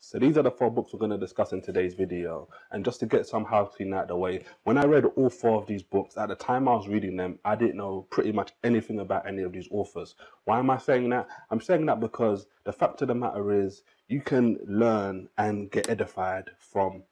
So these are the 4 books we're going to discuss in today's video. And just to get some housekeeping out of the way, when I read all 4 of these books, at the time I was reading them, I didn't know pretty much anything about any of these authors. Why am I saying that? I'm saying that because the fact of the matter is you can learn and get edified from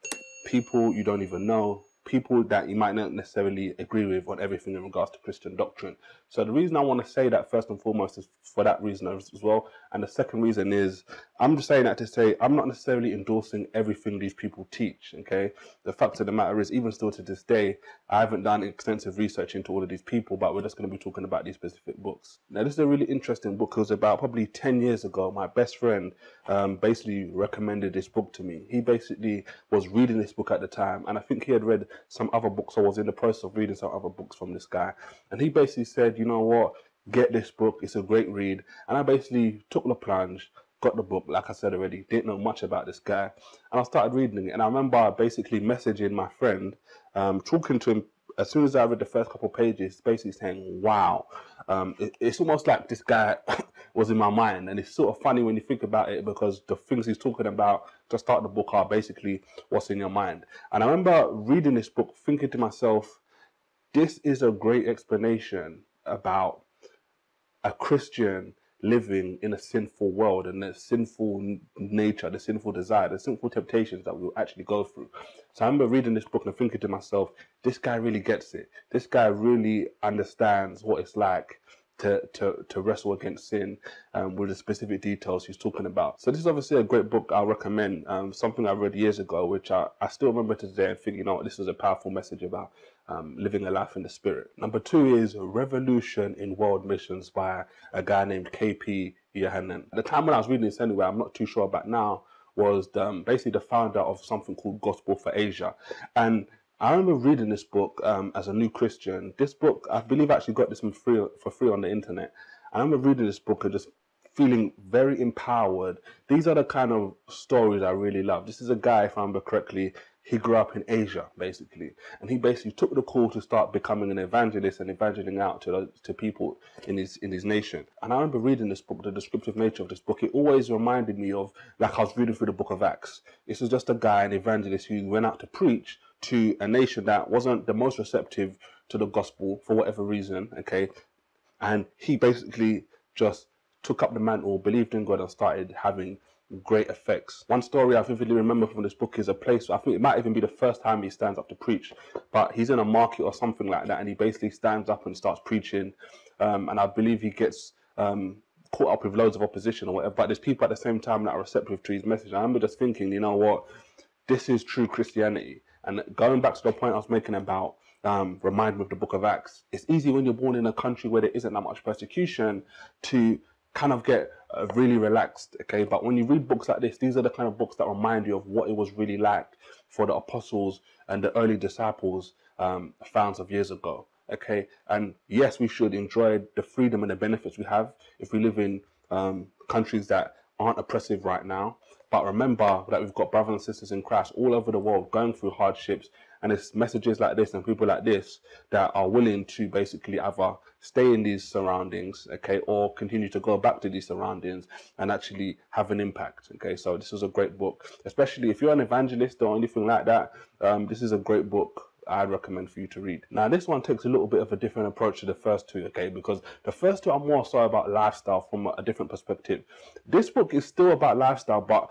people you don't even know, people that you might not necessarily agree with on everything in regards to Christian doctrine. So the reason I want to say that first and foremost is for that reason as well. And the second reason is I'm just saying that to say I'm not necessarily endorsing everything these people teach, okay? The fact of the matter is, even still to this day, I haven't done extensive research into all of these people, but we're just going to be talking about these specific books. Now, this is a really interesting book. It was about probably 10 years ago. My best friend basically recommended this book to me. He basically was reading this book at the time, and I think he had read some other books or was in the process of reading some other books from this guy. And he basically said, you know what, get this book. It's a great read. And I basically took the plunge, got the book, like I said already, didn't know much about this guy. And I started reading it. And I remember basically messaging my friend, talking to him as soon as I read the first couple of pages, basically saying, wow, it's almost like this guy was in my mind. And it's sort of funny when you think about it, because the things he's talking about to start the book are basically what's in your mind. And I remember reading this book, thinking to myself, this is a great explanation about a Christian living in a sinful world and the sinful nature, the sinful desire, the sinful temptations that we'll actually go through. So I remember reading this book and thinking to myself, this guy really gets it. This guy really understands what it's like to wrestle against sin with the specific details he's talking about. So this is obviously a great book I'll recommend, something I read years ago, which I still remember today and think, you know, this is a powerful message about living a life in the spirit. Number 2 is Revolution in World Missions by a guy named K.P. Yohannan. At the time when I was reading this anyway, I'm not too sure about now, was basically the founder of something called Gospel for Asia. And I remember reading this book as a new Christian. This book, I believe I actually got this for free on the internet. I remember reading this book and just feeling very empowered. These are the kind of stories I really love. This is a guy, if I remember correctly, he grew up in Asia, basically. And he basically took the call to start becoming an evangelist and evangelizing out to people in his nation. And I remember reading this book, the descriptive nature of this book. It always reminded me of, like I was reading through the book of Acts. This was just a guy, an evangelist, who went out to preach to a nation that wasn't the most receptive to the gospel for whatever reason, okay? And he basically just took up the mantle, believed in God, and started having great effects. One story I vividly remember from this book is a place, I think it might even be the first time he stands up to preach, but he's in a market or something like that, and he basically stands up and starts preaching, and I believe he gets caught up with loads of opposition or whatever, but there's people at the same time that are receptive to his message. I remember just thinking, you know what, this is true Christianity. And going back to the point I was making about remind me of the book of Acts, it's easy when you're born in a country where there isn't that much persecution to kind of get really relaxed, okay? But when you read books like this, these are the kind of books that remind you of what it was really like for the apostles and the early disciples thousands of years ago, okay? And yes, we should enjoy the freedom and the benefits we have if we live in countries that aren't oppressive right now. But remember that we've got brothers and sisters in Christ all over the world going through hardships, and it's messages like this and people like this that are willing to basically either stay in these surroundings, okay, or continue to go back to these surroundings and actually have an impact, okay? So this is a great book, especially if you're an evangelist or anything like that. This is a great book I'd recommend for you to read. Now, this one takes a little bit of a different approach to the first 2, okay, because the first 2 are more so about lifestyle from a different perspective. This book is still about lifestyle, but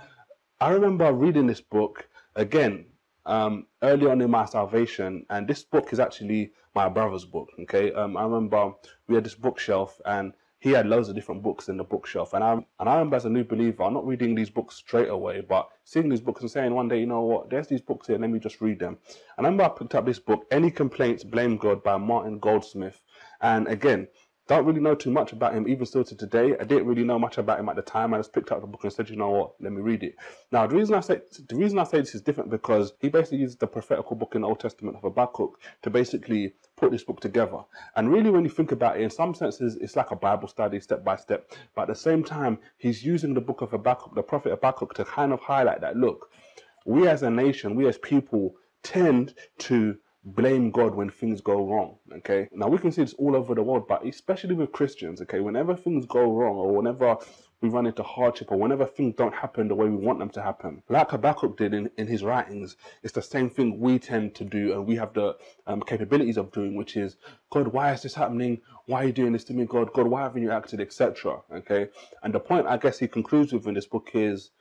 I remember reading this book again early on in my salvation, and this book is actually my brother's book, okay? I remember we had this bookshelf and he had loads of different books in the bookshelf, and I remember as a new believer, I'm not reading these books straight away, but seeing these books and saying one day, you know what, there's these books here, let me just read them. And I remember I picked up this book, Any Complaints, Blame God, by Martin Goldsmith. And again, don't really know too much about him, even still to today. I didn't really know much about him at the time. I just picked up the book and said, you know what, let me read it. Now, the reason I say this is different because he basically uses the prophetical book in the Old Testament of Habakkuk to basically put this book together. And really, when you think about it, in some senses, it's like a Bible study, step by step. But at the same time, he's using the book of Habakkuk, the prophet Habakkuk, to kind of highlight that, look, we as a nation, we as people tend to blame God when things go wrong, okay? Now, we can see this all over the world, but especially with Christians, okay? Whenever things go wrong or whenever we run into hardship, or whenever things don't happen the way we want them to happen. Like Habakkuk did in his writings, it's the same thing we tend to do, and we have the capabilities of doing, which is, God, why is this happening? Why are you doing this to me, God? God, why haven't you acted, etc. Okay, and the point I guess he concludes with in this book is,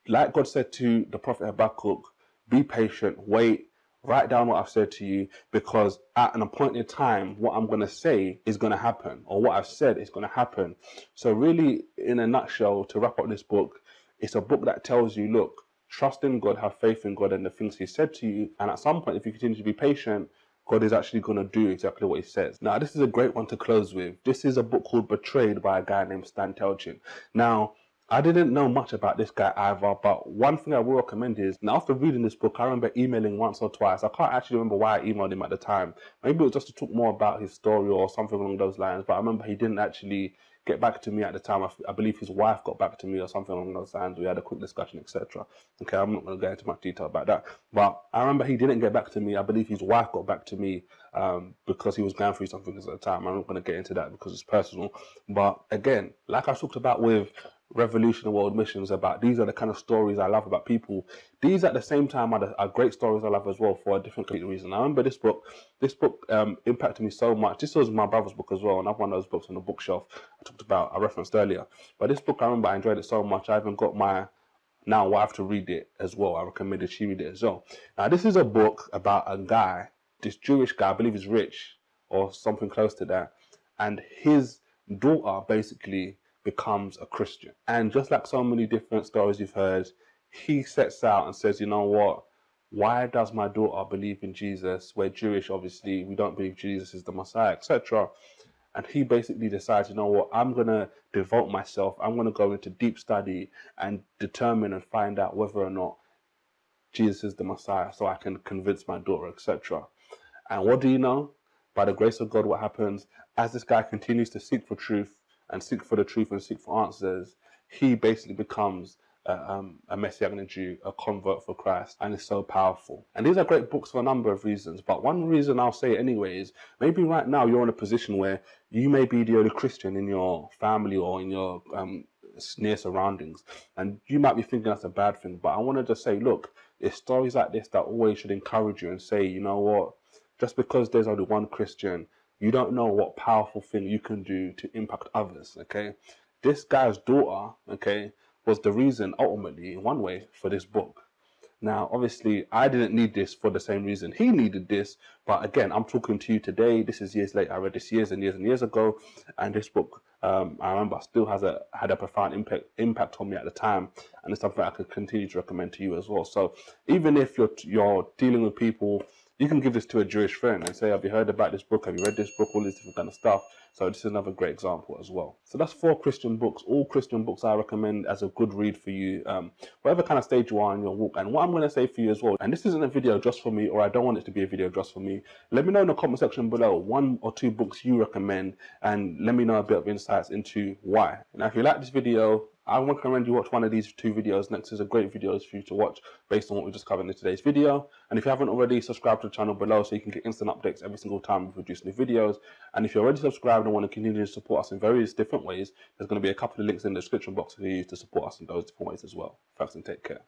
like God said to the prophet Habakkuk, be patient, wait, write down what I've said to you, because at an appointed time, what I'm going to say is going to happen, or what I've said is going to happen. So really, in a nutshell, to wrap up this book, it's a book that tells you, look, trust in God, have faith in God and the things he said to you. And at some point, if you continue to be patient, God is actually going to do exactly what he says. Now, this is a great one to close with. This is a book called Betrayed by a guy named Stan Telchin. Now, I didn't know much about this guy either, but one thing I will recommend is, now after reading this book, I remember emailing once or twice. I can't actually remember why I emailed him at the time. Maybe it was just to talk more about his story or something along those lines, but I remember he didn't actually get back to me at the time. I believe his wife got back to me or something along those lines. We had a quick discussion, etc. Okay, I'm not going to go into much detail about that, but I remember he didn't get back to me. I believe his wife got back to me because he was going through something at the time. I'm not going to get into that because it's personal. But again, like I talked about with Revolution World Missions, about these are the kind of stories I love about people. These at the same time are great stories I love as well for a different reason. I remember this book impacted me so much. This was my brother's book as well, and I've one of those books on the bookshelf I referenced earlier. But this book, I remember I enjoyed it so much, I even got my now wife to read it as well. I recommended she read it as well. Now this is a book about a guy, this Jewish guy, I believe he's rich or something close to that, and his daughter basically becomes a Christian. And just like so many different stories you've heard, he sets out and says, you know what, why does my daughter believe in Jesus? We're Jewish, obviously, we don't believe Jesus is the Messiah, etc. And he basically decides, you know what, I'm going to devote myself, I'm going to go into deep study and determine and find out whether or not Jesus is the Messiah so I can convince my daughter, etc. And what do you know? By the grace of God, what happens, as this guy continues to seek for truth and seek for the truth and seek for answers, he basically becomes a Messianic Jew, a convert for Christ, and it's so powerful. And these are great books for a number of reasons, but one reason I'll say anyway is, maybe right now you're in a position where you may be the only Christian in your family or in your near surroundings, and you might be thinking that's a bad thing, but I want to just say, look, it's stories like this that always should encourage you and say, you know what, just because there's only one Christian, you don't know what powerful thing you can do to impact others, okay? This guy's daughter, okay, was the reason, ultimately, in one way, for this book. Now, obviously, I didn't need this for the same reason he needed this, but again, I'm talking to you today. This is years later. I read this years and years and years ago, and this book, I remember, still had a profound impact on me at the time, and it's something I could continue to recommend to you as well. So, even if you're dealing with people, you can give this to a Jewish friend and say, have you heard about this book? Have you read this book? All this different kind of stuff. So this is another great example as well. So that's 4 Christian books, all Christian books I recommend as a good read for you, whatever kind of stage you are in your walk. And what I'm going to say for you as well, and this isn't a video just for me, or I don't want it to be a video just for me, let me know in the comment section below 1 or 2 books you recommend, and let me know a bit of insights into why. Now, if you like this video, I recommend you watch one of these 2 videos. Next is a great video for you to watch based on what we just covered in today's video. And if you haven't already, subscribe to the channel below so you can get instant updates every single time we produce new videos. And if you're already subscribed and want to continue to support us in various different ways, there's going to be a couple of links in the description box for you to support us in those different ways as well. Thanks and take care.